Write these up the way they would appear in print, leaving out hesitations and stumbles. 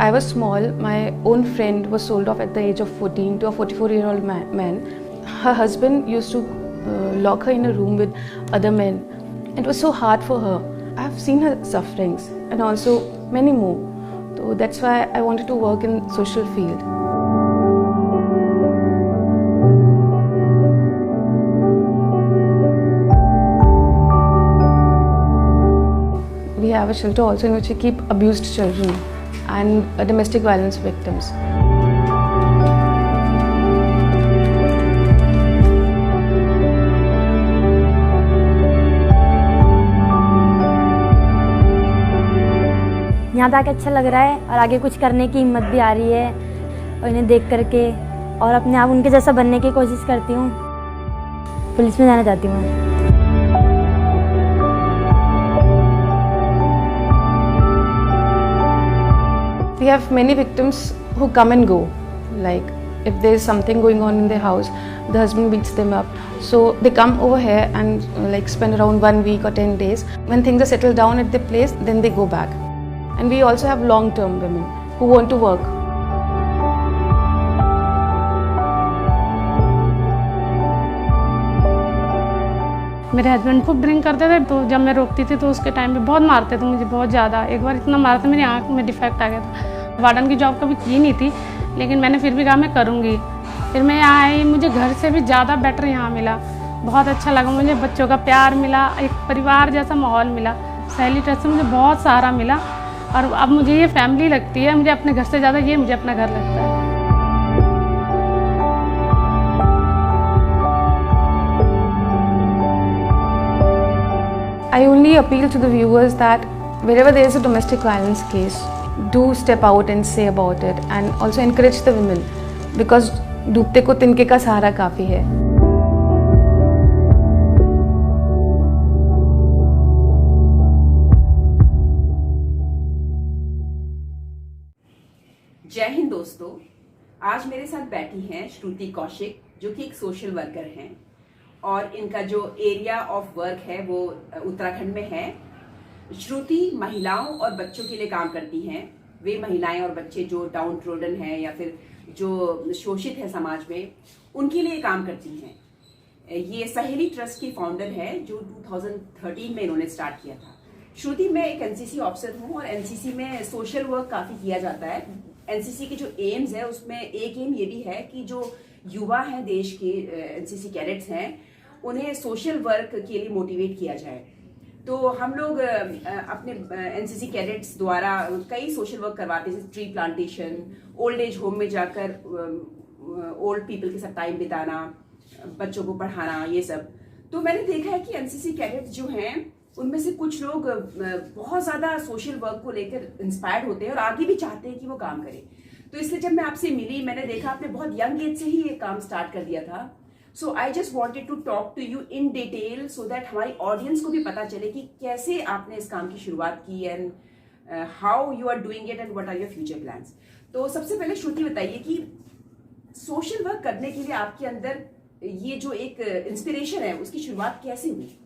I was small, my own friend was sold off at the age of 14 to a 44-year-old man. Her husband used to lock her in a room with other men. It was so hard for her. I have seen her sufferings and also many more. So that's why I wanted to work in social field. We have a shelter also in which we keep abused children and domestic violence victims. यहाँ पे आके अच्छा लग रहा है और आगे कुछ करने की हिम्मत भी आ रही है और इन्हें देख करके और अपने आप उनके जैसा बनने की कोशिश करती हूँ। पुलिस में जाना चाहती हूँ। We have many victims who come and go. Like if there is something going on in their house, the husband beats them up. So they come over here and like spend around 1 week or 10 days. When things are settled down at their place, then they go back. And we also have long-term women who want to work. मेरे husband खूब drink करते थे, तो जब मैं रोकती थी तो उसके टाइम पे बहुत मारते थे मुझे, बहुत ज़्यादा। एक बार इतना मारा था मेरी आँख में डिफेक्ट आ गया था। वार्डन की जॉब कभी की नहीं थी, लेकिन मैंने फिर भी कहा मैं करूँगी। फिर मैं यहाँ आई, मुझे घर से भी ज़्यादा बेटर यहाँ मिला। बहुत अच्छा लगा मुझे, बच्चों का प्यार मिला, एक परिवार जैसा माहौल मिला। सहेली ट्रस्ट से मुझे बहुत सहारा मिला और अब मुझे ये फैमिली लगती है। मुझे अपने घर से ज़्यादा ये मुझे अपना घर लगता है। I only appeal to the viewers that wherever there is a domestic violence case, do step out and say about it and also encourage the women because डूबते को तिनके का सहारा काफ़ी है। जय हिंद दोस्तों, आज मेरे साथ बैठी हैं श्रुति कौशिक, जो कि एक सोशल वर्कर हैं और इनका जो एरिया ऑफ वर्क है वो उत्तराखंड में है। श्रुति महिलाओं और बच्चों के लिए काम करती हैं। वे महिलाएं और बच्चे जो डाउन ट्रोडन हैं या फिर जो शोषित है समाज में, उनके लिए काम करती हैं। ये सहेली ट्रस्ट की फाउंडर है जो 2013 में इन्होंने स्टार्ट किया था। श्रुति, मैं एक एनसीसी ऑफिसर हूँ और एनसीसी में सोशल वर्क काफ़ी किया जाता है। एनसीसी के जो एम्स है उसमें एक एम ये भी है कि जो युवा हैं देश के, एनसीसी कैडेट्स हैं, उन्हें सोशल वर्क के लिए मोटिवेट किया जाए। तो हम लोग अपने एनसीसी कैडेट्स द्वारा कई सोशल वर्क करवाते हैं, tree plantation, old age home में जाकर ओल्ड पीपल के साथ टाइम बिताना, बच्चों को पढ़ाना, ये सब। तो मैंने देखा है कि एनसीसी कैडेट्स जो हैं उनमें से कुछ लोग बहुत ज़्यादा सोशल वर्क को लेकर इंस्पायर्ड होते हैं और आगे भी चाहते हैं कि वो काम करें। तो इसलिए जब मैं आपसे मिली, मैंने देखा आपने बहुत यंग एज से ही ये काम स्टार्ट कर दिया था। So I just wanted to talk to you in detail so that हमारी ऑडियंस को भी पता चले कि कैसे आपने इस काम की शुरुआत की and how you are doing it and what are your future plans. तो सबसे पहले श्रुति बताइए कि सोशल वर्क करने के लिए आपके अंदर ये जो एक इंस्पिरेशन है उसकी शुरुआत कैसे हुई?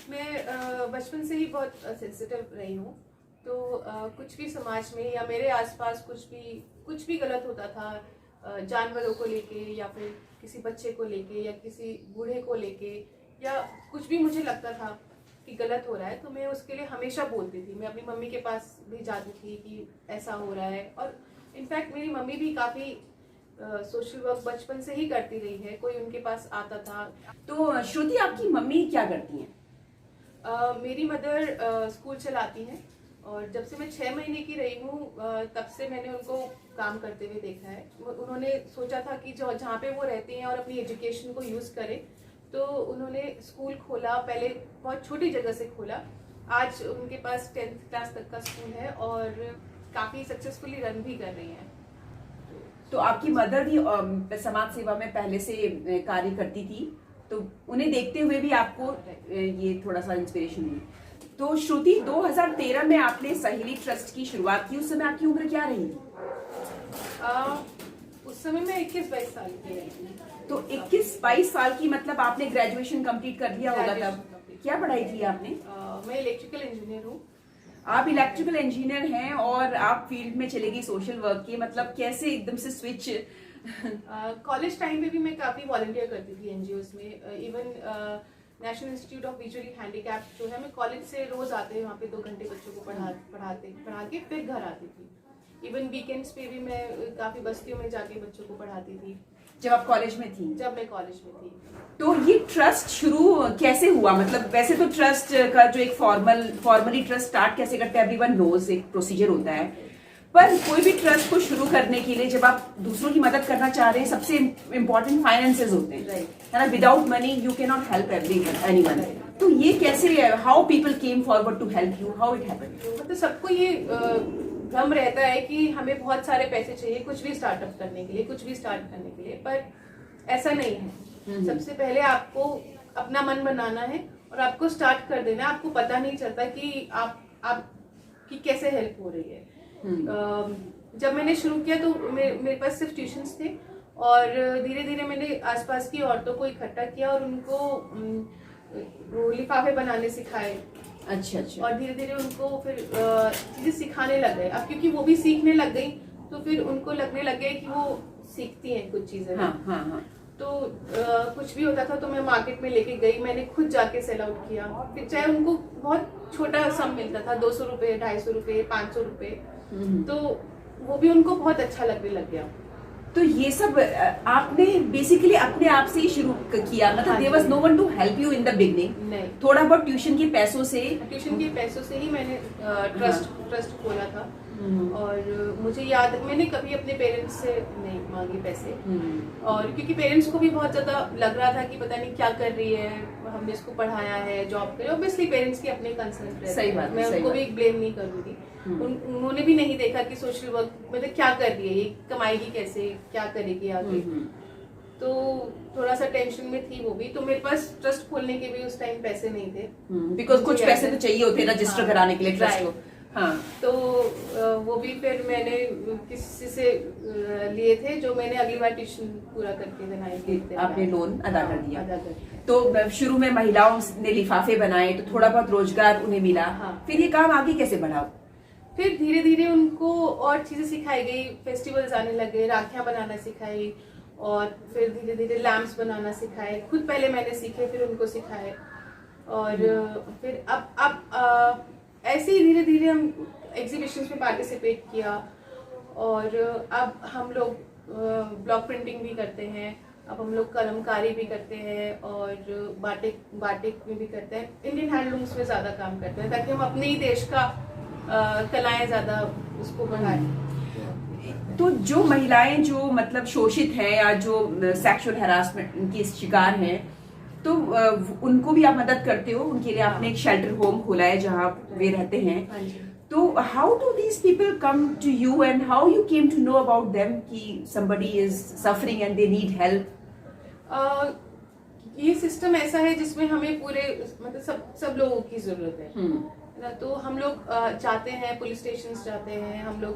मैं बचपन से ही बहुत सेंसिटिव रही हूँ। तो कुछ भी समाज में या मेरे आसपास कुछ भी गलत होता था, जानवरों को लेके या फिर किसी बच्चे को लेके या किसी बूढ़े को लेके या कुछ भी मुझे लगता था कि गलत हो रहा है, तो मैं उसके लिए हमेशा बोलती थी। मैं अपनी मम्मी के पास भी जाती थी कि ऐसा हो रहा है। और इनफैक्ट मेरी मम्मी भी काफ़ी सोशल वर्क बचपन से ही करती रही है, कोई उनके पास आता था। तो श्रुति, आपकी मम्मी क्या करती हैं? मेरी मदर स्कूल चलाती हैं और जब से मैं 6 महीने की रही हूँ तब से मैंने उनको काम करते हुए देखा है। उन्होंने सोचा था कि जो जहाँ पे वो रहते हैं और अपनी एजुकेशन को यूज़ करें, तो उन्होंने स्कूल खोला। पहले बहुत छोटी जगह से खोला, आज उनके पास 10th क्लास तक का स्कूल है और काफ़ी सक्सेसफुली रन भी कर रही हैं। तो आपकी मदर भी समाज सेवा में पहले से कार्य करती थी, तो उन्हें देखते हुए भी आपको ये थोड़ा सा इंस्पिरेशन हुई। तो श्रुति, 2013 में आपने सहेली ट्रस्ट की शुरुआत की। उस समय आपकी उम्र क्या रही? उस समय मैं 21-22 साल की रही। तो 21-22 साल की मतलब आपने ग्रेजुएशन कंप्लीट कर लिया होगा तब? क्या पढ़ाई की आपने? मैं इलेक्ट्रिकल इंजीनियर हूँ आप इलेक्ट्रिकल इंजीनियर हैं और आप फील्ड में चले गई सोशल वर्क की, मतलब कैसे एकदम से स्विच? कॉलेज टाइम पे भी मैं काफ़ी वॉलंटियर करती थी एनजीओज में। Even national institute of visually handicap जो है, मैं कॉलेज से रोज आते वहाँ पे 2 घंटे बच्चों को पढ़ा के फिर घर आती थी। इवन वीकेंड्स पे भी मैं काफ़ी बस्तियों में जाके बच्चों को पढ़ाती थी जब आप कॉलेज में थी? जब मैं कॉलेज में थी। तो ये ट्रस्ट शुरू कैसे हुआ? मतलब वैसे तो ट्रस्ट का जो एक फॉर्मली ट्रस्ट स्टार्ट कैसे करते हैं, एवरीवन नोज, एक प्रोसीजर होता है, पर कोई भी ट्रस्ट को शुरू करने के लिए जब आप दूसरों की मदद करना चाह रहे हैं, सबसे इम्पोर्टेंट फाइनेंसेस होते हैं, है ना? Without money you can not help anyone. तो ये कैसे, how people came forward to help you, how it happened? मतलब सबको ये भ्रम रहता है कि हमें बहुत सारे पैसे चाहिए कुछ भी स्टार्टअप करने के लिए, कुछ भी स्टार्ट करने के लिए, पर ऐसा नहीं है। सबसे पहले आपको अपना मन बनाना है और आपको स्टार्ट कर देना है। आपको पता नहीं चलता कि आपकी कैसे हेल्प हो रही है। जब मैंने शुरू किया तो मेरे पास सिर्फ ट्यूशन्स थे और धीरे धीरे मैंने आसपास की औरतों को इकट्ठा किया और उनको वो लिफाफे बनाने सिखाए। अच्छा। और धीरे धीरे उनको फिर चीजें सिखाने लग गए। अब क्योंकि वो भी सीखने लग गई तो फिर उनको लगने लग गया कि वो सीखती हैं कुछ चीजें। हाँ। तो कुछ भी होता था तो मैं मार्केट में लेके गई, मैंने खुद जाके सेल आउट किया। फिर चाहे उनको बहुत छोटा सम मिलता था, 200 रुपए, 250 रुपए, 500 रुपए, तो वो भी उनको बहुत अच्छा लगने लग गया। तो ये सब आपने बेसिकली अपने आप से ही शुरू किया, मतलब there was no one to help you in the beginning? नहीं, थोड़ा बहुत ट्यूशन के पैसों से ही मैंने ट्रस्ट खोला था। और मुझे याद, मैंने कभी अपने पेरेंट्स से नहीं मांगे पैसे। और क्योंकि पेरेंट्स को भी बहुत ज्यादा लग रहा था कि पता नहीं क्या कर रही है, हमने इसको पढ़ाया है, जॉब करे, ऑब्वियसली पेरेंट्स की अपने कंसर्न रहते हैं, मैं उनको भी ब्लेम नहीं करूंगी। उन्होंने भी नहीं देखा कि सोशल वर्क मतलब क्या कर रही है, ये कमाएगी कैसे, क्या करेगी आगे। तो थोड़ा सा टेंशन में थी वो भी। तो मेरे पास ट्रस्ट खोलने के भी उस टाइम पैसे नहीं थे, बिकॉज कुछ पैसे तो चाहिए होते हैं रजिस्टर कराने के लिए ट्रस्ट को। हाँ, तो वो भी फिर मैंने किसी से लिए थे, जो मैंने अगली बार ट्यूशन पूरा करके देना, आपने लोन अदा कर दिया। तो शुरू में महिलाओं ने लिफाफे बनाए तो थोड़ा बहुत रोजगार उन्हें मिला। फिर ये काम आगे कैसे बढ़ा? फिर धीरे धीरे उनको और चीजें सिखाई गई, फेस्टिवल्स आने लगे, राखियां बनाना सिखाई, और फिर धीरे धीरे लैम्प्स बनाना सिखाए। खुद पहले मैंने सीखे, फिर उनको सिखाए, और फिर अब ऐसे ही धीरे धीरे हम एग्जीबिशंस में पार्टिसिपेट किया। और अब हम लोग ब्लॉक प्रिंटिंग भी करते हैं, अब हम लोग कलमकारी भी करते हैं, और बाटिक में भी करते हैं। इंडियन हैंडलूम्स में ज्यादा काम करते हैं ताकि हम अपने ही देश का कलाएं ज्यादा उसको बढ़ाएं। तो जो महिलाएं जो मतलब शोषित हैं या जो सेक्सुअल हैरासमेंट की शिकार हैं, तो उनको भी आप मदद करते हो? उनके लिए आपने एक शेल्टर होम खोला है जहाँ वे रहते हैं। तो how do these people come to you and how you came to know about them कि somebody is suffering and they need help? ये सिस्टम ऐसा है जिसमें हमें पूरे मतलब सब लोगों की जरूरत है ना। तो हम लोग जाते हैं, पुलिस स्टेशन जाते हैं, हम लोग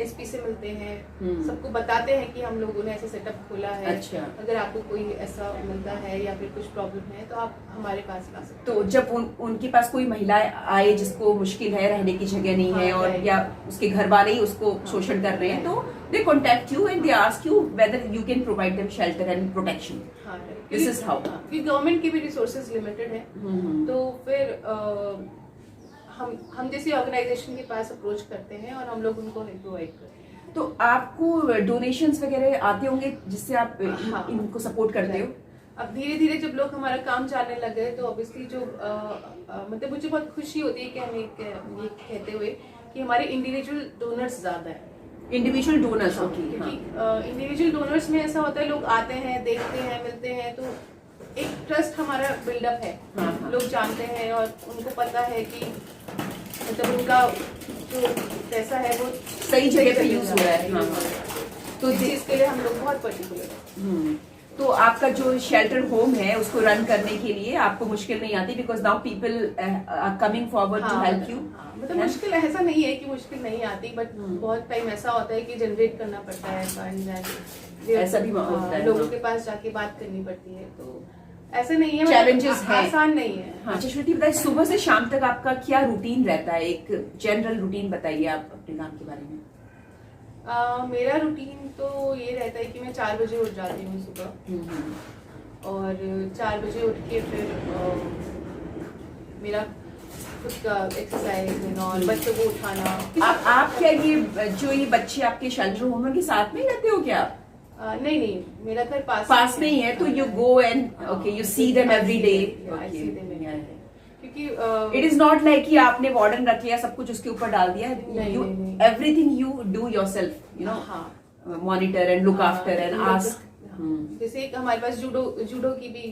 एसपी से मिलते हैं, सबको बताते हैं कि हम लोगों ने ऐसा सेटअप खोला है। अच्छा। अगर आपको कोई ऐसा मिलता है या फिर कुछ प्रॉब्लम है तो आप हमारे पास ला सकते हैं। तो जब उनके पास कोई महिला आए जिसको मुश्किल है, रहने की जगह नहीं है, और या उसके घर वाले ही उसको शोषण कर रहे हैं, तो they contact you and they ask you whether you can provide them shelter and protection. This is how. क्योंकि गवर्नमेंट के भी रिसोर्सेज लिमिटेड है, तो फिर हम जैसी ऑर्गेनाइजेशन के पास अप्रोच करते हैं और हम लोग उनको प्रोवाइड करते हैं। तो आपको डोनेशंस वगैरह आते होंगे जिससे आप इनको सपोर्ट करते हो? अब धीरे धीरे जब लोग हमारा काम जानने लग गए तो ऑब्वियसली जो मतलब मुझे बहुत खुशी होती है कि हमें ये कहते हुए कि हमारे इंडिविजुअल डोनर्स ज्यादा है। Individual donors? क्योंकि इंडिविजुअल डोनर्स में ऐसा होता है, लोग आते हैं, देखते हैं, मिलते हैं, तो एक ट्रस्ट हमारा बिल्डअप है। लोग जानते हैं और उनको पता है कि मतलब उनका जो पैसा है वो सही जगह पे यूज हो रहा है। तो इसके लिए हम लोग बहुत पर्टिकुलर हैं। तो आपका जो शेल्टर होम है उसको रन करने के लिए आपको मुश्किल नहीं आती, because now people are coming forward to help you? मतलब मुश्किल ऐसा नहीं है कि मुश्किल नहीं आती, बट बहुत टाइम ऐसा होता है कि जनरेट करना पड़ता है, ऐसा भी होता है, लोगों के पास जाके बात करनी पड़ती है। तो ऐसा नहीं है, Challenges हैं। आसान नहीं है। हाँ, अच्छा श्रुति बताइए, सुबह से शाम तक आपका क्या रूटीन रहता है? एक जनरल रूटीन बताइए आप अपने काम के बारे में। मेरा रूटीन तो ये रहता है कि मैं 4 बजे उठ जाती हूँ सुबह, और 4 बजे उठ के फिर मेरा खुद का एक्सरसाइज और बच्चों को उठाना। आप क्या ये बच्चे आपके शेल्टर होम के साथ में ही रहते हो क्या आप? नहीं, मेरा घर पास में ही है, तो you go and okay you see them every day. क्योंकि इट इज नॉट लाइक कि आपने वार्डन रख लिया, सब कुछ उसके ऊपर डाल दिया। नहीं। Everything you do yourself, you know, monitor and look after and ask. जैसे एक हमारे पास जूडो की भी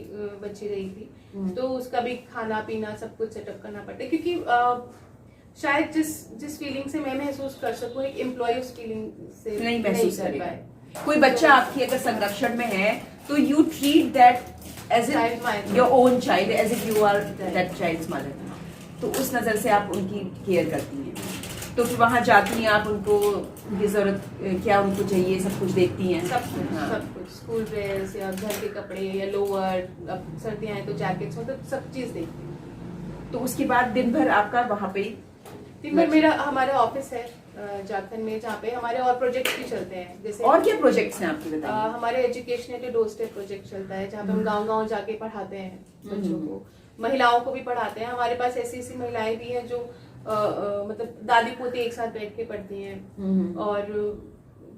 बच्ची रही थी, तो उसका भी खाना पीना सब कुछ सेटअप करना पड़ता है, क्योंकि शायद जिस फीलिंग से मैं महसूस कर सकूं एक एम्प्लॉय उस फीलिंग से नहीं महसूस कर कर पाए। कोई बच्चा आपकी अगर संरक्षण में है तो you treat that as your own child, as if you are that child's mother. तो उस नजर से आप उनकी केयर करती हैं। तो फिर वहां जाती हैं आप, उनको उनकी जरूरत क्या उनको चाहिए सब कुछ देखती हैं? सब कुछ स्कूल ड्रेस या घर के कपड़े या लोअर, अब सर्दियां हैं तो जैकेट्स, मतलब सब चीज देखती हूँ। तो उसके बाद दिन भर आपका वहां पे? दिन भर हमारा ऑफिस है झारखंड में, जहाँ पे हमारे और प्रोजेक्ट्स भी चलते हैं। जैसे और क्या प्रोजेक्ट्स हैं आपके बताइए? हमारे education to doorstep project चलता है, जहाँ पे हम गांव-गांव जाके पढ़ाते हैं बच्चों को, महिलाओं को भी पढ़ाते हैं। हमारे पास ऐसी महिलाएं भी हैं जो मतलब दादी पोती एक साथ बैठ के पढ़ती हैं, और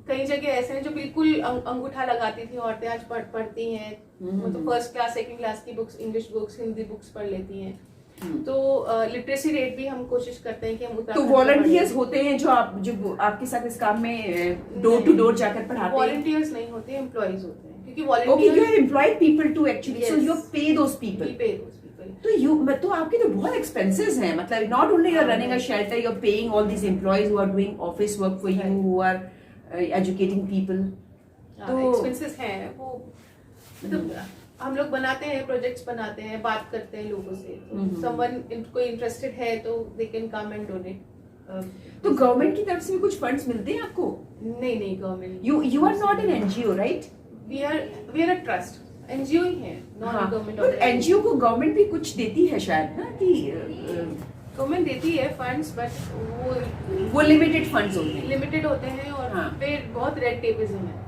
कई जगह ऐसे हैं जो बिल्कुल अंगूठा लगाती थी औरतें, आज पढ़ती हैं, मतलब फर्स्ट क्लास सेकंड क्लास की books, English books, Hindi books पढ़ लेती हैं। तो लिटरेसी रेट भी हम कोशिश करते हैं कि हम तो वॉलंटियर्स होते हैं जो आपके साथ इस काम में डोर टू डोर जाकर पढ़ाते हैं? वॉलंटियर्स नहीं होते, एम्प्लॉइज होते हैं, क्योंकि Okay, you have employed people too actually, so you pay those people. We pay those people. तो आपके तो बहुत expenses हैं, मतलब not only you're running a shelter, you're paying all these employees who are doing office work for you, who are educating people. तो expenses हैं वो, मतलब हम लोग बनाते हैं प्रोजेक्ट्स, बनाते हैं, बात करते हैं लोगों से, someone कोई इंटरेस्टेड है तो they can come and donate. तो गवर्नमेंट की तरफ से भी कुछ फंड्स मिलते हैं आपको? नहीं, government. You are not an NGO, right? We are a trust, NGO ही है, नॉन गवर्नमेंट। but NGO को गवर्नमेंट भी कुछ देती है शायद ना, कि गवर्नमेंट देती है फंड्स, बट वो लिमिटेड फंड्स होते हैं, लिमिटेड होते हैं, और फिर बहुत रेड टेपिज्म है।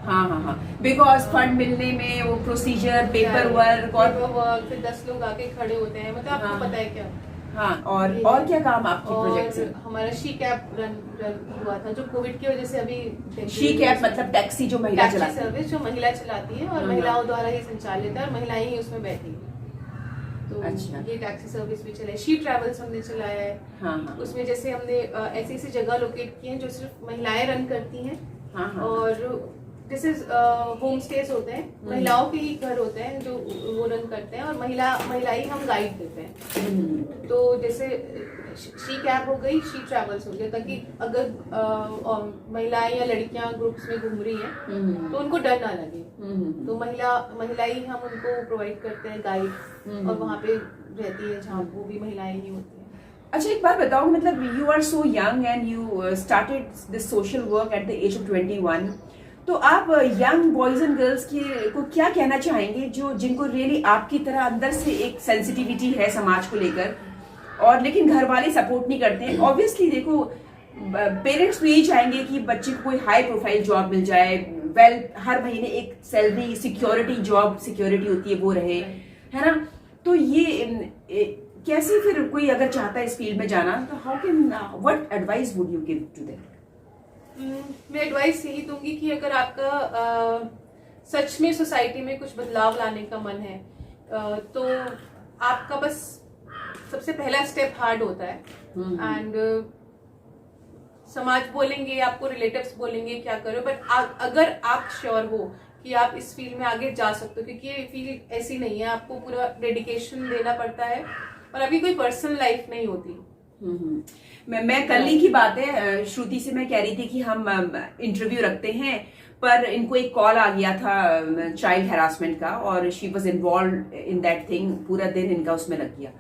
हाँ, बिकॉज फंड मिलने में वो प्रोसीजर, पेपर वर्क, फिर 10 लोग आके खड़े होते हैं, मतलब आपको पता है क्या। हाँ, और क्या काम आपके प्रोजेक्ट से? हमारा शी कैब रन हुआ था, जो कोविड की वजह से अभी। शी कैब मतलब टैक्सी जो महिला चलाती है, सर्विस जो महिला चलाती है, और महिलाओं द्वारा ही संचालित है, और महिलाएं ही उसमें बैठी हैं। तो अच्छा। ये टैक्सी सर्विस भी चला है। शी ट्रैवल्स हमने चलाया है। हाँ। उसमें जैसे हमने ऐसी जगह लोकेट की हैं जो सिर्फ महिलाएं रन करती हैं। हाँ। और जैसे होम स्टेज होते हैं, महिलाओं के ही घर होते हैं जो वो रन करते हैं, और महिला ही हम गाइड देते हैं। तो जैसे शी कैब हो गई, शी ट्रैवल्स हो गया, ताकि अगर महिलाएं या लड़कियां ग्रुप्स में घूम रही हैं तो उनको डर ना लगे। तो महिला ही हम उनको प्रोवाइड करते हैं गाइड, और वहाँ पे रहती है जहाँ वो भी महिलाएं ही होती हैं। अच्छा, एक बात बताओ, मतलब you are so young and you started this social work at the age of 21, तो आप यंग बॉयज एंड गर्ल्स को क्या कहना चाहेंगे जिनको रियली आपकी तरह अंदर से एक सेंसिटिविटी है समाज को लेकर, और लेकिन घर वाले सपोर्ट नहीं करते हैं? ऑब्वियसली देखो, पेरेंट्स तो यही चाहेंगे कि बच्चे को कोई हाई प्रोफाइल जॉब मिल जाए, हर महीने एक सैलरी, सिक्योरिटी होती है वो रहे, है ना? तो ये कैसे फिर कोई अगर चाहता है इस फील्ड में जाना, तो how can, what advice would you give to them? मैं एडवाइस यही दूंगी कि अगर आपका सच में सोसाइटी में कुछ बदलाव लाने का मन है, तो आपका बस सबसे पहला स्टेप हार्ड होता है। एंड समाज बोलेंगे, आपको रिलेटिव्स बोलेंगे क्या करो, बट अगर आप श्योर हो कि आप इस फील्ड में आगे जा सकते हो, क्योंकि ये फील्ड ऐसी नहीं है, आपको पूरा डेडिकेशन देना पड़ता है, और अभी कोई पर्सनल लाइफ नहीं होती। मैं कल ही की बात है, श्रुति से मैं कह रही थी कि हम इंटरव्यू रखते हैं, पर इनको एक कॉल आ गया था चाइल्ड हैरासमेंट का, और she was involve in that thing, पूरा दिन इनका उसमें लग गया।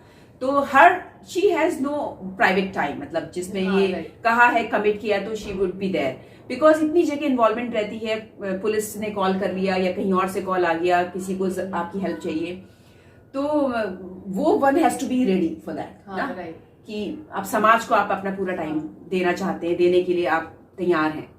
तो हर she has no private time, मतलब जिसमें हाँ, ये right. कहा है, कमिट किया तो she would be there, because इतनी जगह इन्वॉल्वमेंट रहती है, पुलिस ने कॉल कर लिया या कहीं और से कॉल आ गया, किसी को आपकी हेल्प चाहिए, तो वो one has to be ready for that हाँ, right. कि आप समाज को आप अपना पूरा टाइम देना चाहते हैं, देने के लिए आप तैयार हैं।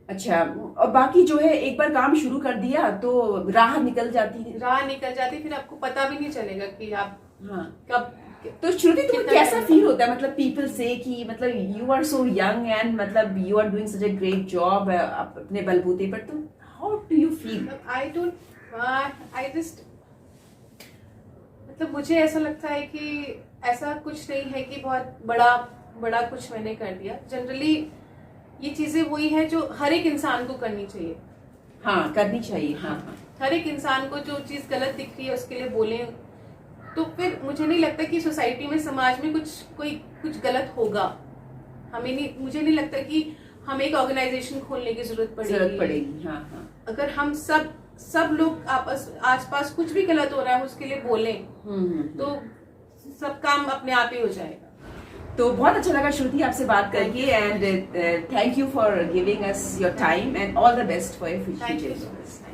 अच्छा, और बाकी जो है एक बार काम शुरू कर दिया तो राह निकल जाती है। राह निकल जाती, फिर आपको पता भी नहीं चलेगा कि आप हाँ, कब। तो श्रुति तुम्हें कितना कैसा टाइम फील होता है, मतलब पीपल से कि मतलब you are so young and मतलब you are doing such a great job अपने बलबूते पर, तो how do you feel? I just, मतलब मुझे ऐसा लगता है कि ऐसा कुछ नहीं है कि बहुत बड़ा कुछ मैंने कर दिया। जनरली ये चीजें वही है जो हर एक इंसान को करनी चाहिए। हाँ, करनी चाहिए। हाँ, हाँ। हर एक इंसान को जो चीज गलत दिख रही है उसके लिए बोलें, तो फिर मुझे नहीं लगता कि सोसाइटी में, समाज में कुछ गलत होगा। मुझे नहीं लगता कि हमें एक ऑर्गेनाइजेशन खोलने की जरूरत पड़ेगी। हाँ, हाँ। अगर हम सब लोग आसपास कुछ भी गलत हो रहा है उसके लिए बोलें, तो सब काम अपने आप ही हो जाएगा। तो बहुत अच्छा लगा श्रुति आपसे बात करके, and thank you for giving us your time and all the best for your thank you future. So much.